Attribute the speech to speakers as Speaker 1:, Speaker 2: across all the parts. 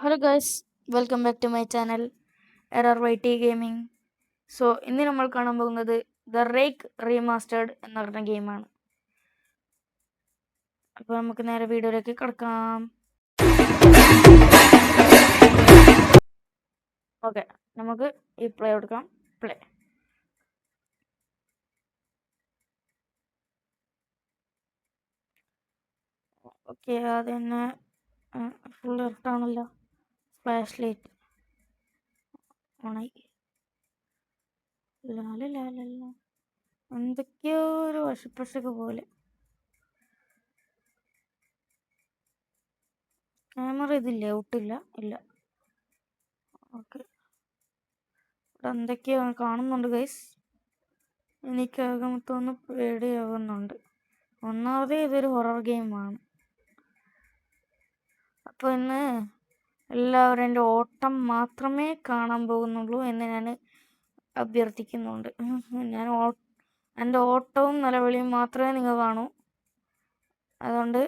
Speaker 1: Hello guys, welcome back to my channel RRYT gaming. ഇന്ന് നമ്മൾ കാണാൻ പോകുന്നത് ദ റേക്ക് റീമാസ്റ്റേർഡ് എന്ന് പറഞ്ഞ ഗെയിമാണ്. അപ്പോൾ നമുക്ക് നേരെ വീഡിയോയിലേക്ക് കിടക്കാം. ഓക്കെ, നമുക്ക് ഈ പ്ലേ കൊടുക്കാം. പ്ലേ. ഓക്കെ, അത് തന്നെ ഫുൾ ഇർട്ടാണല്ലോ. ഫ്ലാഷ് ലൈറ്റ് ഓണായി. എന്തൊക്കെയോ ഒരു വശപ്പശക്ക് പോലെ. ക്യാമറ ഇതില്ലേ? ഒട്ടില്ല. ഇല്ല. ഓക്കെ, ഇവിടെ എന്തൊക്കെയോ കാണുന്നുണ്ട് ഗൈസ്. എനിക്കകമത്തൊന്ന് പേടിയാവുന്നുണ്ട്. ഒന്നാമതേ ഇതൊരു ഹൊറർ ഗെയിമാണ്. അപ്പോൾ ഇന്ന് എല്ലാവരും എൻ്റെ ഓട്ടം മാത്രമേ കാണാൻ പോകുന്നുള്ളൂ എന്ന് ഞാൻ അഭ്യർത്ഥിക്കുന്നുണ്ട്. എൻ്റെ ഓട്ടവും നിലവിളിയും മാത്രമേ നിങ്ങൾ കാണൂ. അതുകൊണ്ട്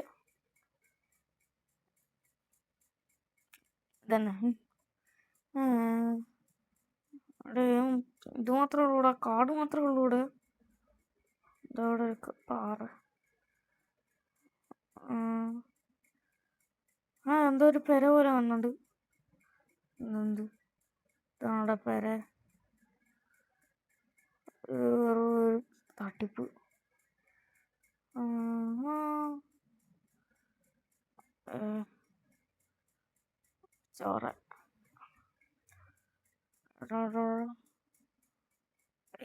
Speaker 1: ഇതന്നെ അവിടെ ഇത് മാത്രമേ ഉള്ളൂ. ഇവിടെ കാട് മാത്രമേ ഉള്ളൂ. ഇവിടെ ഇതവിടെ ഒരു പാറ. എന്തോ ഒരു പെര പോലെ വന്നുണ്ട്. എന്ത് ഇതാണോടെ പെര? തട്ടിപ്പ്. ചോറ.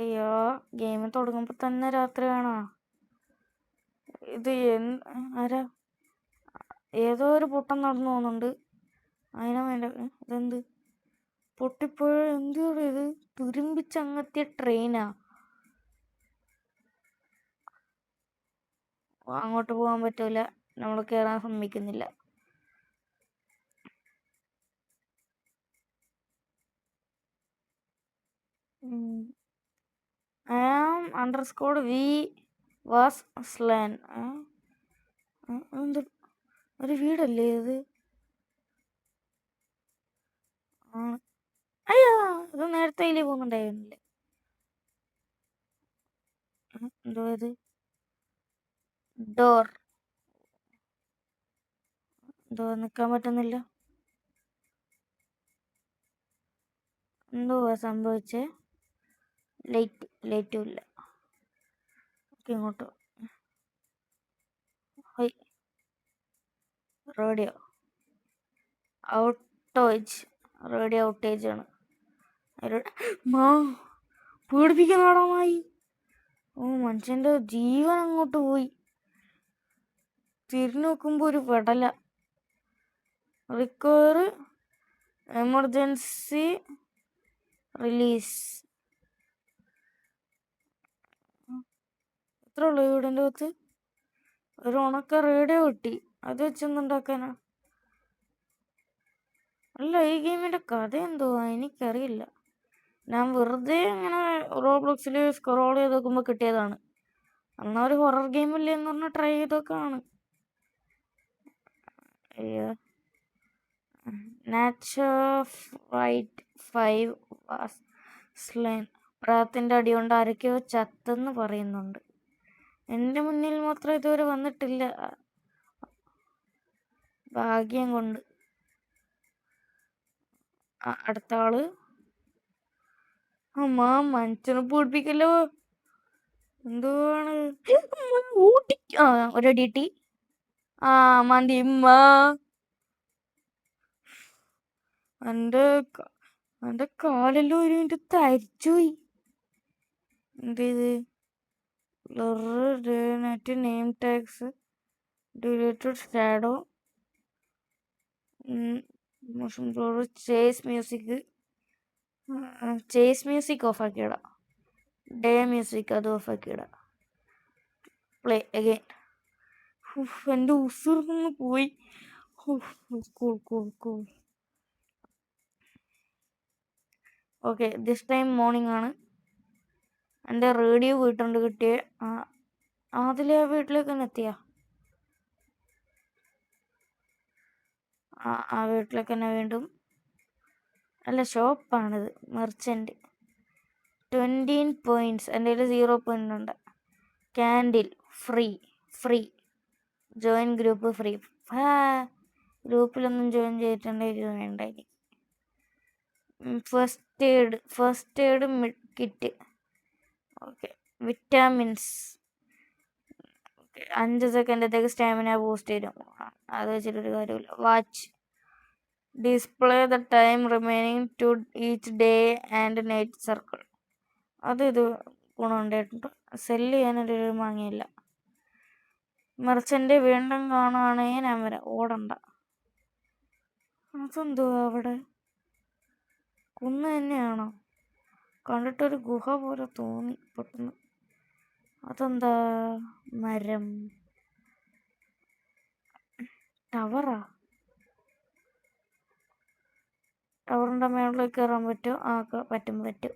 Speaker 1: അയ്യോ, ഗെയിം തുടങ്ങുമ്പോ തന്നെ രാത്രിയാണോ ഇത്? ആരാ? ഏതോ ഒരു പൊട്ടം നടന്നു പോകുന്നുണ്ട്. അതിനാ വേണ്ട. ഇതെന്ത് പൊട്ടിപ്പോയ? എന്ത് ഇത്? തുരുമ്പിച്ചങ്ങെത്തിയ ട്രെയിനാ. അങ്ങോട്ട് പോകാൻ പറ്റൂല. നമ്മൾ കയറാൻ സമ്മതിക്കുന്നില്ല. _V was slain. ഒരു വീടല്ലേ ഇത്? അയ്യോ, ഇത് നേരത്തെ ഇതിൽ പോകുന്നുണ്ടായിരുന്നില്ലേ? എന്തോ ഇത്? ഡോർ. എന്തോ നിക്കാൻ പറ്റുന്നില്ല. എന്തോ സംഭവിച്ചേ? ലൈറ്റും ഇല്ല. ഇങ്ങോട്ട് റേഡിയോ ഔട്ടേജ് ആണ്. പേടിപ്പിക്കുന്നതാണോമായി. മനുഷ്യന്റെ ജീവൻ അങ്ങോട്ട് പോയി. തിരിഞ്ഞു നോക്കുമ്പോ ഒരു പെടല. Recover emergency release. എത്ര ഉള്ളു വീടിൻ്റെ അകത്ത്? ഒരു ഉണക്ക റേഡിയോ കിട്ടി. അത് വെച്ചൊന്നുണ്ടാക്കാനാ? അല്ല, ഈ ഗെയിമിന്റെ കഥ എന്തുവാ എനിക്കറിയില്ല. ഞാൻ വെറുതെ ഇങ്ങനെ റോബ്ലോക്സിൽ സ്ക്രോൾ ചെയ്ത് നോക്കുമ്പോൾ കിട്ടിയതാണ്. എന്നാ ഒരു ഹൊറർ ഗെയിമില്ലേ എന്ന് പറഞ്ഞാൽ ട്രൈ ചെയ്തൊക്കെയാണ്. അയ്യോ, പ്രായത്തിന്റെ അടി കൊണ്ട് ആരൊക്കെയോ ചത്തെന്ന് പറയുന്നുണ്ട്. എൻ്റെ മുന്നിൽ മാത്രം ഇതുവരെ വന്നിട്ടില്ല, ഭാഗ്യം കൊണ്ട്. അടുത്ത ആള്. മനുഷ്യനെ പൂടിപ്പിക്കല്ലോ. എന്തുവാണ്? ഒരടി കിട്ടി. മന്തി. എന്റെ കാലെല്ലാം ഒരു മിനിറ്റ് തരിച്ചുപോയി. എന്തേത്? Name tags deleted shadow chase music off ആക്കിയിട. ഡേ മ്യൂസിക് അത് ഓഫ് ആക്കിയിട. Play again. എൻ്റെ ഉസുർന്ന് പോയി. ഓക്കെ, ദിസ് ടൈം മോർണിംഗ് ആണ്. എൻ്റെ റേഡിയോ വീട്ടുണ്ട് കിട്ടിയ. അതിലെ വീട്ടിലേക്ക് തന്നെ എത്തിയ. ആ വീട്ടിലേക്ക് തന്നെ വീണ്ടും. അല്ല, ഷോപ്പാണിത്. മെർച്ചൻ്റ്. 20 പോയിന്റ്സ്. എൻ്റെ കയ്യിൽ 0 പോയിന്റ് ഉണ്ട്. Candle free. Free. Join group free. ഗ്രൂപ്പിലൊന്നും ജോയിൻ ചെയ്തിട്ടുണ്ടെങ്കിൽ ഇത് വേണ്ട ഇനി. First aid kit. Okay. Vitamins. 5 സെക്കൻഡത്തേക്ക് സ്റ്റാമിന ബൂസ്റ്റ് ചെയ്യും. അത് വെച്ചിട്ടൊരു കാര്യമില്ല. Watch. Display the time remaining to each day and night circle. ഇത് ഗുണമുണ്ടായിട്ടുണ്ട്. സെല്ല് ചെയ്യാനൊരു വാങ്ങിയില്ല. മെർച്ചൻ്റ് വീണ്ടും കാണുകയാണെങ്കിൽ ഞാൻ വരാം. ഓടണ്ട. അതെന്തുവാ അവിടെ? കുന്ന് തന്നെയാണോ? കണ്ടിട്ടൊരു ഗുഹ പോലെ തോന്നി പെട്ടെന്ന്. അതെന്താ? മരം. ടവറാ? ടവറിൻ്റെ മേളിലേക്ക് കയറാൻ പറ്റുമോ? പറ്റും.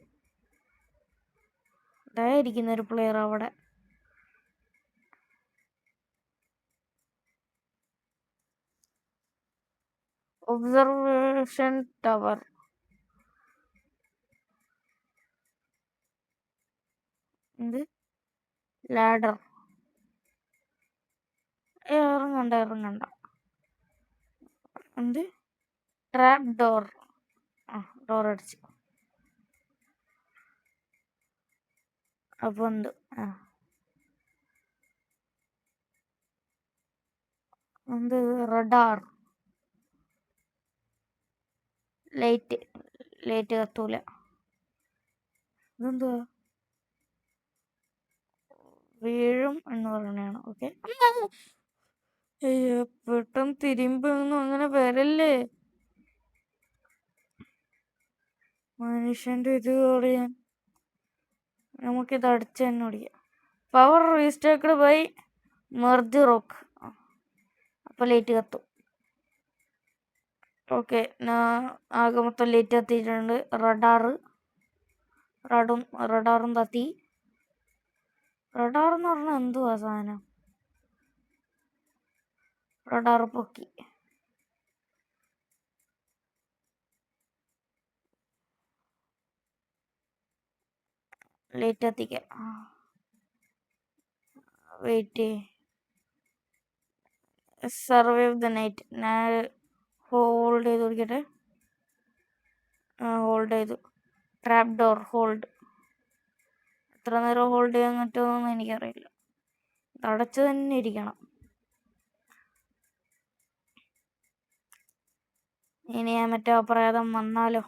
Speaker 1: ഇതായിരിക്കുന്ന ഒരു പ്ലെയർ അവിടെ. Observation tower. എന്ത്? ലാഡർ. ഇറങ്ങണ്ട. എന്ത്? Trap door. ഡോർ അടിച്ചു. അപ്പോൾ എന്ത്? എന്ത്? റഡാർ. ലൈറ്റ് കത്തൂല. ഇതെന്തുവാ? വീഴും എന്ന് പറയണതാണ്. ഓക്കെ. അയ്യോ, പെട്ടെന്ന് തിരുമ്പൊന്നും അങ്ങനെ വരല്ലേ. മനുഷ്യന്റെ ഇത് പറയാൻ നമുക്കിത് അടിച്ച് തന്നെ ഓടിക്കാം. Power restocked by merge rock. അപ്പോൾ ലൈറ്റ് കത്തും. ഓക്കെ. ആകെ മൊത്തം ലൈറ്റ് കത്തിയിട്ടുണ്ട്. റഡാറും കത്തി. റഡാർ എന്ന് പറഞ്ഞാൽ എന്തുവാ സാധനം? റഡാർ പൊക്കി. ലൈറ്റ് കത്തിക്കാം. വെയിറ്റ്. Survive the night. ഞാൻ ഹോൾഡ് ചെയ്ത് പിടിക്കട്ടെ. ഹോൾഡ് ചെയ്തു. Trap door hold. എത്ര നേരം ഹോൾഡ് ചെയ്യാൻ പറ്റുമെന്നൊന്നും എനിക്കറിയില്ല. അടച്ചു തന്നെ ഇരിക്കണം. ഇനി ഞാൻ മറ്റേ അപരാധം വന്നാലോ?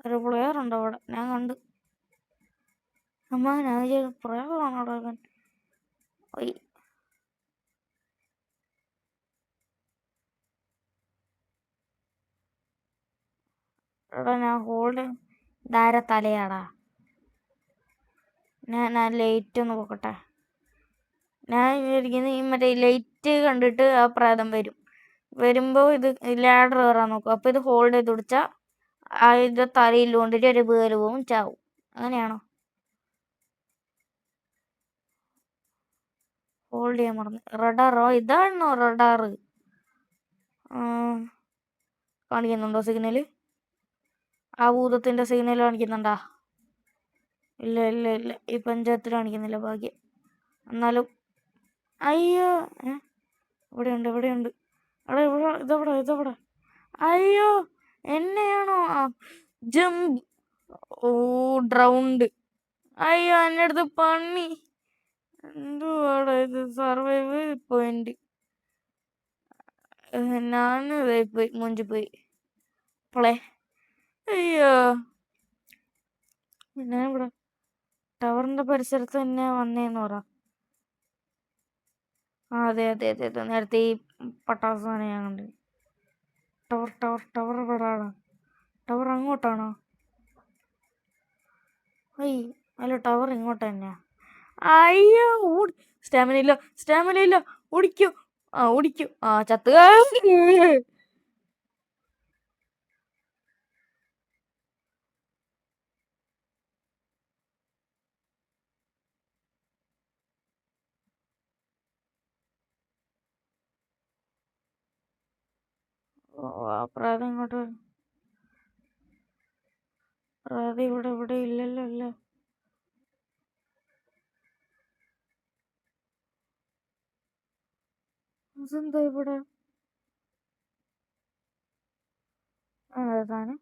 Speaker 1: ഒരു പ്ലെയർ ഉണ്ടോ അവിടെ? ഞാൻ കണ്ടു. ഞാൻ പ്രേതമാണോ അവൻ? എടാ, ഞാൻ ഹോൾഡ്. ധാര തലയാടാ. ഞാൻ ലൈറ്റ് ഒന്ന് പോക്കട്ടെ. ഞാൻ വിചാരിക്കുന്നത് ഈ മറ്റേ ലൈറ്റ് കണ്ടിട്ട് ആ പ്രേതം വരുമ്പോൾ ഇത് ലാഡർ കയറാൻ നോക്കും. അപ്പോൾ ഇത് ഹോൾഡ് ചെയ്ത് പിടിച്ചാൽ ഇത് തലയിൽ കൊണ്ടിട്ട് ഒരു വേര് പോവും, ചാവും. അങ്ങനെയാണോ? ഹോൾഡ് ചെയ്യാൻ മറന്നു. റഡാറോ? ഇതാണോ റഡാറ്? കാണിക്കുന്നുണ്ടോ സിഗ്നല്? ആ ഭൂതത്തിന്റെ സിഗ്നൽ കാണിക്കുന്നുണ്ടാ? ഇല്ല. ഈ പഞ്ചായത്തിൽ കാണിക്കുന്നില്ല. ഭാഗ്യം. എന്നാലും അയ്യോ, ഇവിടെയുണ്ട്. എടാ, ഇതവിടെ. അയ്യോ, എന്നെയാണോ? ജമ്പ്. ഡ്രൗണ്ട്. അയ്യോ, എൻ്റെ അടുത്ത് പന്നി. എന്തുവാടാ ഇത്? Survive point. ഞാൻ പോയി മുഞ്ചിപ്പോയി. പ്ലേ. അയ്യോ, ഞാൻ ഇവിടെ ടവറിന്റെ പരിസരത്ത് തന്നെ വന്നേന്ന് പറ. അതെ. നേരത്തെ ഈ പട്ടാസാണ് ഞാൻ കണ്ടത്. ടവർ എവിടാണ്? ടവർ അങ്ങോട്ടാണോ? അല്ല, ടവർ ഇങ്ങോട്ട് തന്നെയാ. അയ്യോ, സ്റ്റാമിന ഇല്ല. ഓടിക്കൂ. ചത്തുക. പ്രാതം ഇങ്ങോട്ട് വരും. പ്രാതം ഇവിടെ ഇല്ലല്ലോ അല്ലേ. അതെന്താ ഇവിടെ സാധനം?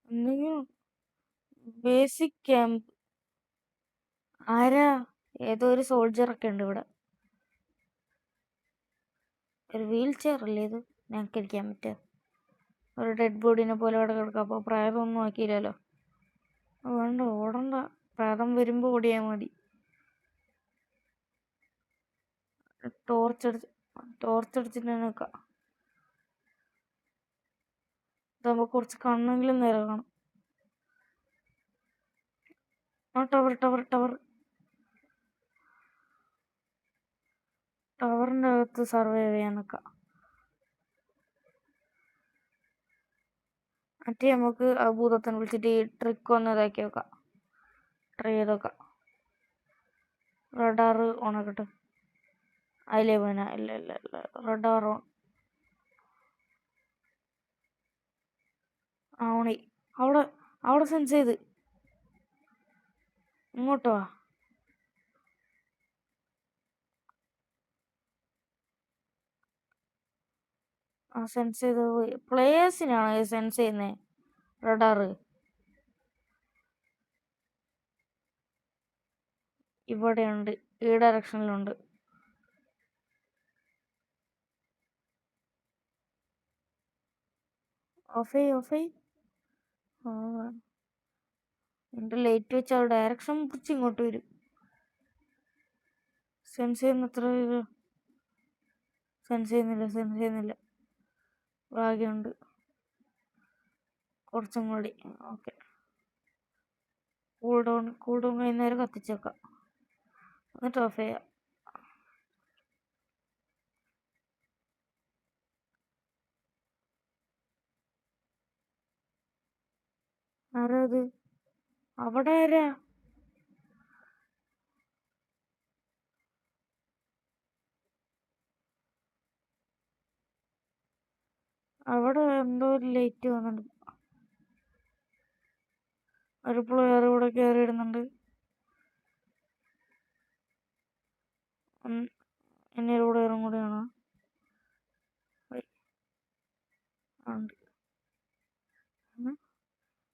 Speaker 1: എന്തെങ്കിലും ബേസിക് ക്യാമ്പ്. ആരാ? ഏതോ ഒരു സോൾജർ ഒക്കെ ഉണ്ട് ഇവിടെ. ഒരു വീൽ ചെയർ അല്ലേ ഇത്? ഞങ്ങൾക്ക് ഇരിക്കാൻ പറ്റുക. ഒരു ഡെഡ് ബോഡിനെ പോലെ അവിടെ കിടക്കാം. അപ്പോൾ പ്രായമൊന്നും ആക്കിയില്ലല്ലോ. വേണ്ട, ഓടണ്ട. പ്രാതം വരുമ്പോൾ ഓടിയാൽ മതി. ടോർച്ചടിച്ചിട്ട് തന്നെ നിൽക്കാം. ഇതാകുമ്പോൾ കുറച്ച് കണ്ണെങ്കിലും നേരെ കാണും. ടവറിൻ്റെ അകത്ത് സർവൈവ് ചെയ്യാൻ നിൽക്കാം. മറ്റേ നമുക്ക് ആ ഭൂതത്തിനെ വിളിച്ചിട്ട് ഈ ട്രിക്ക് ഒന്ന് ഇതാക്കി വെക്കാം. ട്രൈ ചെയ്ത് വെക്കാം. റഡാർ ഓണാക്കട്ടെ. അതിലേ പോനാ? ഇല്ല. Radar on. ഓണി. അവിടെ സെൻസ് ചെയ്ത്. ഇങ്ങോട്ടോ വാ. സെൻസ് ചെയ്ത് പോയി. പ്ലേയേഴ്സിനാണ് സെൻസ് ചെയ്യുന്നത് റഡാറ്. ഇവിടെയുണ്ട്, ഈ ഡയറക്ഷനിലുണ്ട്. ഓഫ്. എൻ്റെ ലൈറ്റ് വെച്ച് ആ ഡയറക്ഷൻ പിടിച്ച് ഇങ്ങോട്ട് വരും. സെൻസ് ചെയ്യുന്നില്ല. ഭാഗ്യമുണ്ട്. കുറച്ചും കൂടി. ഓക്കെ. കൂൾ ഡൗൺ കഴിയുന്നേരം കത്തിച്ചേക്കാം. എന്നിട്ട് ഓഫ് ചെയ്യാം. ആരാ അത്? അവിടെ ആരാ? അവിടെ എന്തോ ഒരു ലൈറ്റ് വന്നിട്ടുണ്ട്. ഒരു പ്ലെയർ ഇവിടെ കയറി ഇടുന്നുണ്ട്. ഇനി ഒരു പ്ലെയറും കൂടിയാണ്.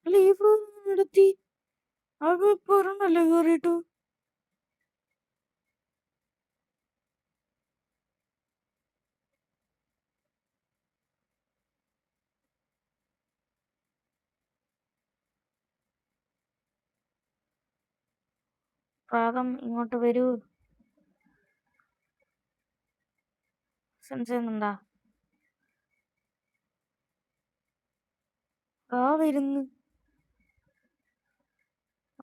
Speaker 1: അല്ല, ഈ പ്ലെയർ എടുത്തി അത് പറഞ്ഞല്ലേ കയറിയിട്ടു. പ്രാതം ഇങ്ങോട്ട് വരൂ. സെൻസ് ചെയ്യുന്നുണ്ടാ? വരുന്നു.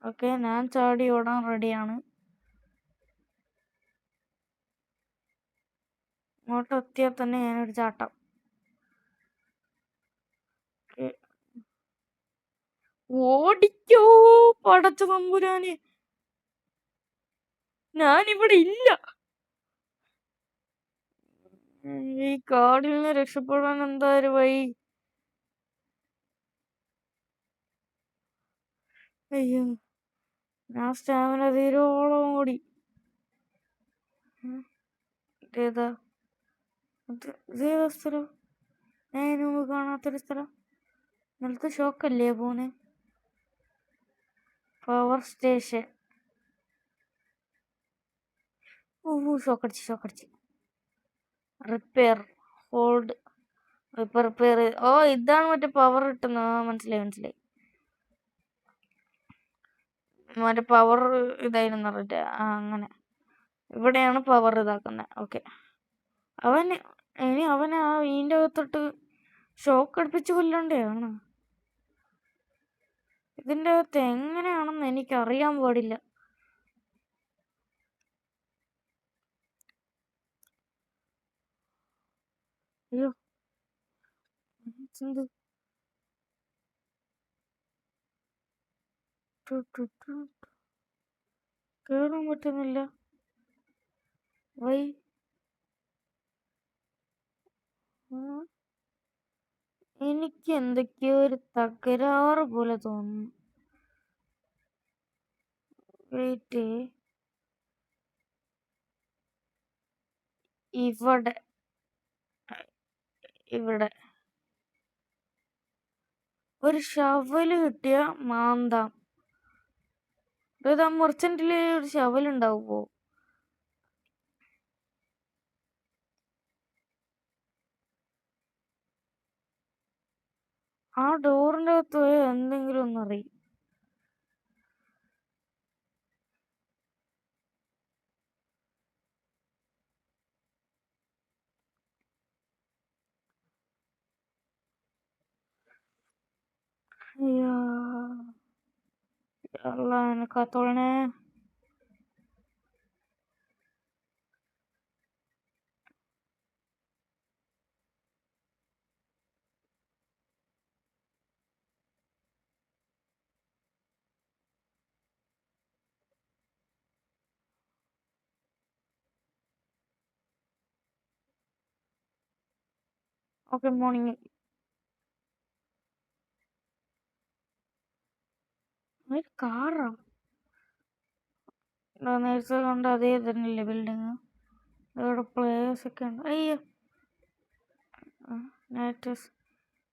Speaker 1: ഓക്കെ, ഞാൻ ചാടി ഓടാൻ റെഡിയാണ്. ഇങ്ങോട്ട് എത്തിയാൽ തന്നെ ഞാനൊരു ചാട്ടം. ഓടിക്കോ പടച്ച തമ്പുരാന്, ഞാനിവിടെ ഇല്ല. ഈ കാടിൽ നിന്ന് രക്ഷപ്പെടാൻ എന്താ ഒരു വഴി? അയ്യോ, ഞാൻ സ്റ്റാമിന തീരോളം ഓടി. ഇതേതാ സ്ഥലം? ഞാൻ മുമ്പ് കാണാത്തൊരു സ്ഥലം. നിലത്ത് ഷോക്കല്ലേ പോന്നെ? Power station. ഷോക്കടിച്ച്. റിപ്പയർ. ഹോൾഡ്. റിപ്പയർ. ഇതാണ് മറ്റേ പവർ കിട്ടുന്നത്. മനസ്സിലായി. മറ്റേ പവർ ഇതായിരുന്നു പറഞ്ഞിട്ട്. അങ്ങനെ ഇവിടെയാണ് പവർ ഇതാക്കുന്നത്. ഓക്കെ. അവനെ ആ വീടിന്റെ അകത്തോട്ട് ഷോക്ക് അടുപ്പിച്ച് കൊല്ലണ്ടേയാണ്. ഇതിന്റെ അകത്ത് എങ്ങനെയാണെന്ന് എനിക്കറിയാൻ പാടില്ല. അയ്യോ, എന്ത്? കേറാൻ പറ്റുന്നില്ല. വൈ? എനിക്ക് എന്തൊക്കെയോ ഒരു തകരാറ് പോലെ തോന്നുന്നു. വെയിറ്റ്. ഇവിടെ ഇവിടെ ഒരു ഷവല് കിട്ടിയ മാന്താം. അതായത് ആ മെർച്ചന്റില് ഒരു ഷവൽ ഉണ്ടാവുമോ? ആ ഡോറിന്റെ അകത്ത് പോയാൽ എന്തെങ്കിലും ഒന്നറിയും. അയ്യോ, അല്ലാ എന്നെ കാത്തോളണേ. Okay, morning. കാറാ? നേരത്തെ കണ്ട അതേ തന്നെയല്ലേ ബിൽഡിങ്? ഇവിടെ പ്ലേയേഴ്സ് ഒക്കെ ഉണ്ട്. അയ്യോ,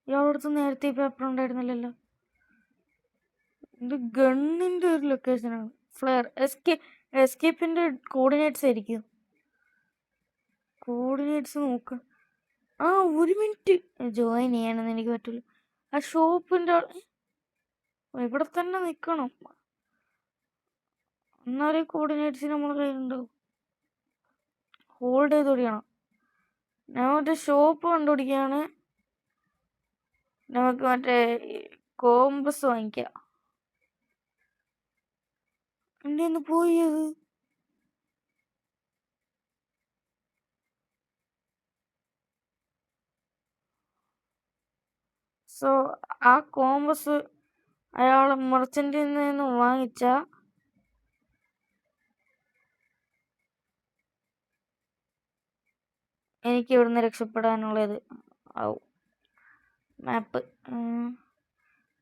Speaker 1: ഇയാളടുത്ത് നേരത്തെ ഈ പേപ്പർ ഉണ്ടായിരുന്നില്ലല്ലോ. ഇത് ഗണ്ണിന്റെ ഒരു ലൊക്കേഷനാണ്. ഫ്ലെയർ. എസ്കേപ്പിന്റെ കോർഡിനേറ്റ്സ് ആയിരിക്കും. കോർഡിനേറ്റ്സ് നോക്ക. ആ, 1 മിനിറ്റ് ജോയിൻ ചെയ്യാനൊന്നും എനിക്ക് പറ്റില്ല. ആ ഷോപ്പിന്റെ ഇവിടെ തന്നെ നിക്കണം, എന്നാലേ കോർഡിനേറ്റ്സ് നമ്മളെ കയ്യിലുണ്ടാവും. ഹോൾഡ് ചെയ്ത് പിടിക്കണം. ഞാൻ മറ്റേ ഷോപ്പ് കണ്ടുപിടിക്കുകയാണ്. നമുക്ക് മറ്റേ കോമ്പസ് വാങ്ങിക്കാം. എന്റെ ഒന്ന് പോയി അത്. സോ ആ കോമ്പസ് അയാൾ മെർച്ചന്റിൽ നിന്ന് വാങ്ങിച്ച എനിക്ക് ഇവിടുന്ന് രക്ഷപ്പെടാനുള്ളത് ആവും. മാപ്പ്.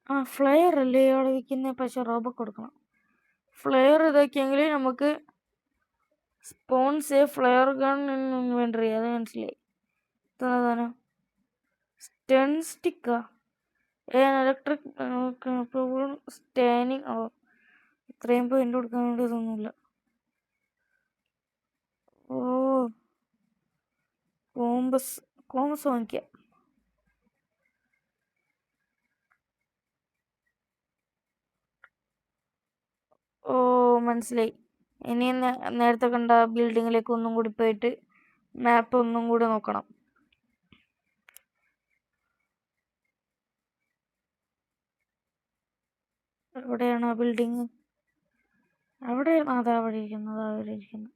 Speaker 1: ആ, ഫ്ലെയർ അല്ലേ ഇയാൾ വിൽക്കുന്നത്? പക്ഷെ റോബ് കൊടുക്കണം. ഫ്ലെയർ ഇതൊക്കെയെങ്കിൽ നമുക്ക് സ്പോൺസ് ഫ്ലെയർ ഗൺ ഇൻവെന്ററി. അത് മനസ്സിലായി. സ്റ്റൺ സ്റ്റിക്കാ? ഇലക്ട്രിക് സ്റ്റാനിങ്. ഓ, ഇത്രയും പോയിന്റ് കൊടുക്കാൻ വേണ്ടി തോന്നില്ല. ഓ, കോമ്പസ് വാങ്ങിക്കാം. ഓ, മനസ്സിലായി. ഇനി നേരത്തെ കണ്ട ബിൽഡിങ്ങിലേക്ക് ഒന്നും കൂടി പോയിട്ട് മാപ്പ് ഒന്നും കൂടി നോക്കണം. എവിടെയാണ് ആ ബിൽഡിങ്? അവിടെ അതാ അവിടെ ഇരിക്കുന്നു.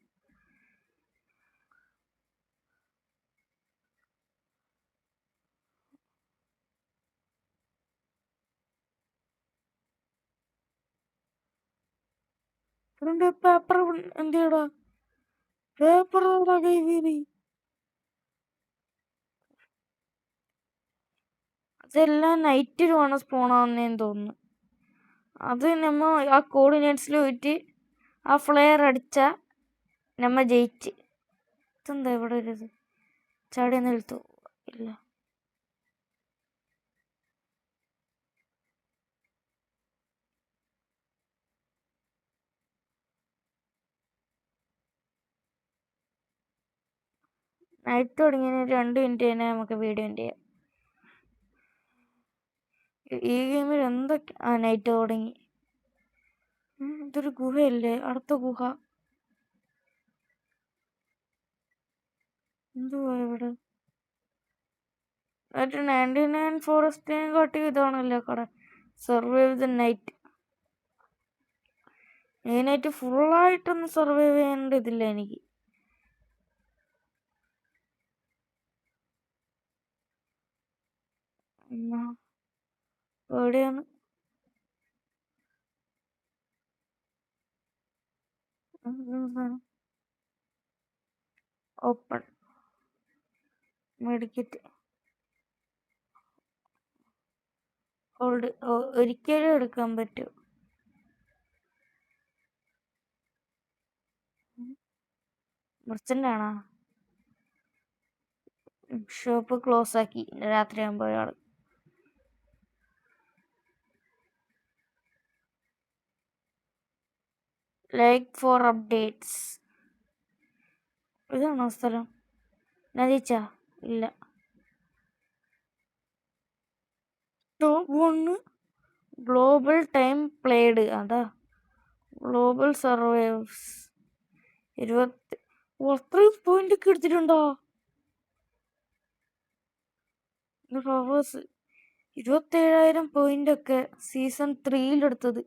Speaker 1: പേപ്പർ എന്തിയടാ? പേപ്പർ കൈവീറി. അതെല്ലാം നൈറ്റിലുമാണ് സ്പോണാവുന്നതെന്ന് തോന്നുന്നു. അത് നമ്മ ആ കോർഡിനേറ്റ്സിൽ പോയിട്ട് ആ ഫ്ലെയർ അടിച്ച നമ്മ ജയിച്ച്. ഇതെന്താ ഇവിടെ ഒരു ചാടി നിൽത്തു? ഇല്ല. നൈറ്റ് തുടങ്ങിയ 2 മിനിറ്റ് തന്നെ നമുക്ക് വീഡിയോ എൻഡ് ചെയ്യാം. ഈ ഗെയിമിൽ എന്തൊക്കെ? ആ, നൈറ്റ് തുടങ്ങി. ഇതൊരു ഗുഹയല്ലേ? അടുത്ത ഗുഹ എന്തുവാ ഇവിടെ? 99 ഫോറസ്റ്റിനെ കാട്ടി ഇതാണല്ലോ കട. Survive the night. ഈ നൈറ്റ് ഫുള്ളായിട്ടൊന്നും സർവൈവ് ചെയ്യേണ്ടതില്ല എനിക്ക്. എവിടെയാണ്? Open medkit hold. ഒരിക്കലും എടുക്കാൻ പറ്റും. മെർച്ചന്റ് ആണോ? ഷോപ്പ് ക്ലോസ് ആക്കി രാത്രി ആകുമ്പോഴാണ്. Like for updates. ഇതാണോ സ്ഥലം? നദിച്ച ഇല്ല. Top 1 global time played. അതാ ഗ്ലോബൽ സർവൈവ്സ് 20. അത്രയും പോയിന്റ് ഒക്കെ എടുത്തിട്ടുണ്ടോ? ഫ്ലവേഴ്സ് 27,000 പോയിന്റ് ഒക്കെ സീസൺ 3 എടുത്തത്.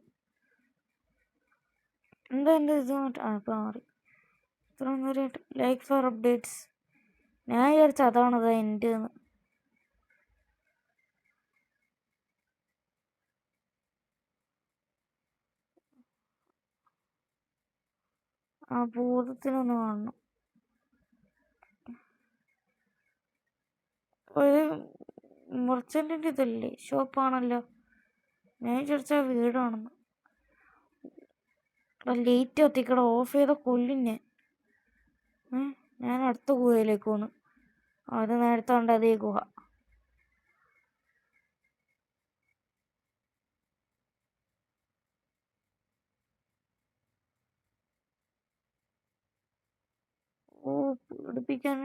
Speaker 1: എന്താ എൻ്റെ ഇത് ഇപ്പൊ മാറി. ഇത്ര നേരമായിട്ട് ലൈക്ക് ഫോർ അപ്ഡേറ്റ്സ്. ഞാൻ വിചാരിച്ച അതാണത് എൻ്റെ. ആ ഭൂതത്തിനൊന്ന് കാണണം. ഒരു മെർച്ചന്റിന്റെ ഇതല്ലേ, ഷോപ്പാണല്ലോ. ഞാൻ വിചാരിച്ച വീടാണെന്ന്. ലേറ്റ് എത്തിക്കട, ഓഫ് ചെയ്ത കൊല്ലിന്നെ. ഞാൻ അടുത്ത ഗുഹയിലേക്ക് പോന്നു. അത് നേരത്തെ കണ്ട അതേ ഗുഹ. ഓ പേടിപ്പിക്കാൻ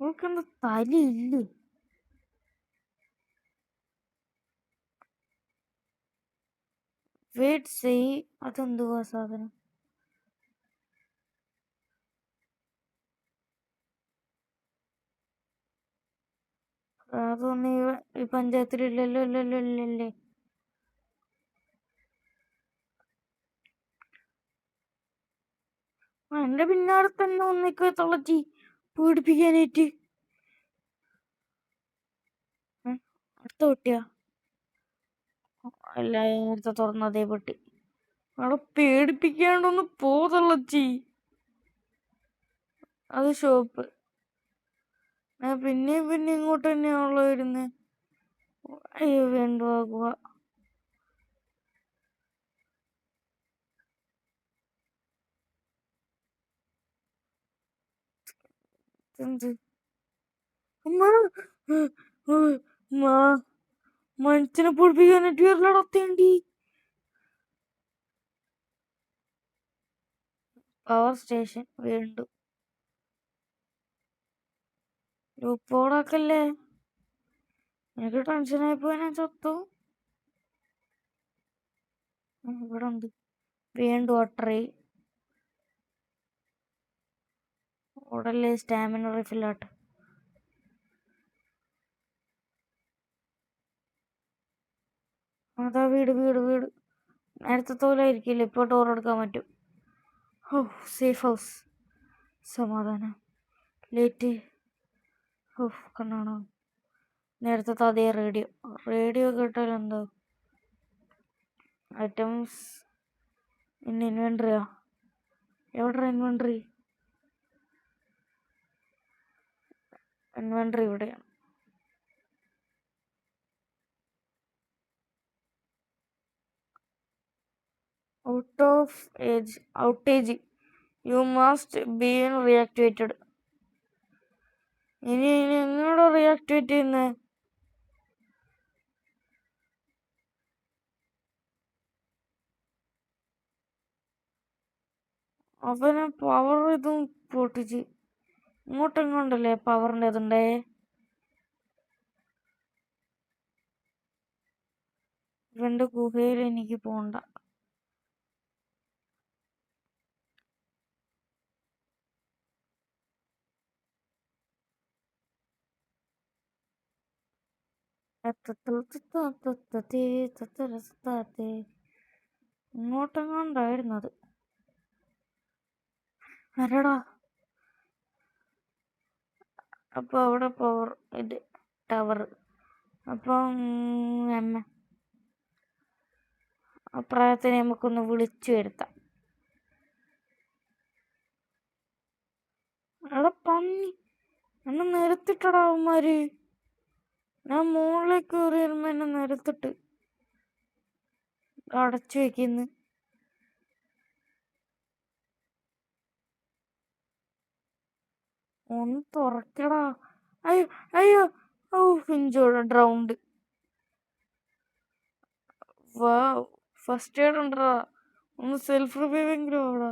Speaker 1: ഓൾക്കെന്താ തലയില്ലേ? വെയിറ്റ് ചെയ്, അതെന്തുവാ സാധനം? അതൊന്നും ഈ പഞ്ചായത്തിലില്ലല്ലോ. ഇല്ലല്ലോ ഇല്ലല്ലേ. എന്റെ പിന്നാലെ തന്നെ ഒന്നിക്കെ തളച്ചി പേടിപ്പിക്കാനായിട്ട്. അടുത്ത പൊട്ടിയാ? അല്ല, നേരത്തെ തുറന്നതേ പൊട്ടി. അവിടെ പേടിപ്പിക്കാണ്ടൊന്ന് തള്ളച്ചി. അത് ഷോപ്പ്. പിന്നെയും പിന്നെ ഇങ്ങോട്ട് തന്നെയാണല്ലോ വരുന്നത്. അയ്യോ വേണ്ടുവാകുക. എന്ത് മനുഷ്യനെ പൊടിപ്പിക്കാനായിട്ട് വരലടത്തേണ്ടി. പവർ സ്റ്റേഷൻ വേണ്ടു. ഗ്രൂപ്പോടൊക്കല്ലേ. എനിക്ക് ടെൻഷനായിപ്പോ ഞാൻ ചത്തു. ഇവിടെ ഉണ്ട് വേണ്ടു അട്ടറി. ഉടല്ലേ സ്റ്റാമിന റിഫില്ലാട്ട്. അതാ വീട് വീട് വീട്. നേരത്തെ തോലായിരിക്കില്ല, ഇപ്പൊ ഡോർ എടുക്കാൻ പറ്റും. ഓ സേഫ് ഹൗസ്. സമാധാനം. ലേറ്റ്. ഓ കണ്ണാണോ? നേരത്തെ അതേ റേഡിയോ. റേഡിയോ കേട്ടാൽ എന്താ? ഐറ്റംസ് ഇൻ ഇൻവെന്ററിയാ? എവിടെ ഇൻവെന്ററി? ഇൻവെന്ററി ഇവിടെയാണ്. Outage you must be reactivated. ഇനി എങ്ങോട്ടാ റീആക്ടിവേറ്റ് ചെയ്യുന്നത്? അവന് പവർ ഇതും പൊട്ടിച്ച് ഇങ്ങോട്ടെങ്ങോണ്ടല്ലേ പവറിൻ്റെ ഇതുണ്ടേ. ഇവന്റെ ഗുഹയിൽ എനിക്ക് പോണ്ട. ഇങ്ങോട്ടെങ്ങോണ്ടായിരുന്നത്. അരടാ. അപ്പൊ അവിടെ പവർ ഇത് ടവർ. അപ്പം അപ്രായത്തിനെ നമുക്കൊന്ന് വിളിച്ചു വരുത്താം. എടാ പന്നി എന്നെ നിരത്തിട്ടടാ അവന്മാര്. ഞാൻ മുകളിലേക്ക് കയറി വരുമ്പോ എന്നെ നിരത്തിട്ട് അടച്ചു വെക്കുന്നു. ഒന്ന് തുറക്കടാ. അയ്യോ അയ്യോ. ഓ പിഞ്ചോടെ ഡ്രൗണ്ട്. വാ ഫസ്റ്റ് എയ്ഡ് ഉണ്ടടാ. ഒന്ന് സെൽഫ് റിവൈവെങ്കിലും ആവടാ.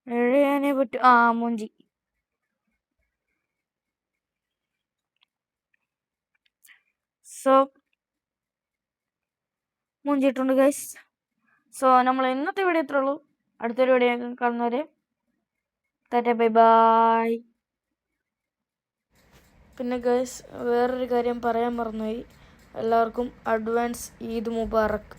Speaker 1: എഴയാനേ പറ്റും. ആ മൂഞ്ചി. So മൂഞ്ചിട്ടുണ്ട് guys. സോ നമ്മൾ ഇന്നത്തെ വീഡിയോ ഇത്രേ ഉള്ളൂ. അടുത്തൊരു വീഡിയോ കാണുന്നവരെ ടാറ്റാ ബൈ ബൈ. പിന്നെ ഗൈസ് വേറൊരു കാര്യം പറയാൻ മറന്നുപോയി. എല്ലാവർക്കും അഡ്വാൻസ് ഈദ് മുബാറക്ക്.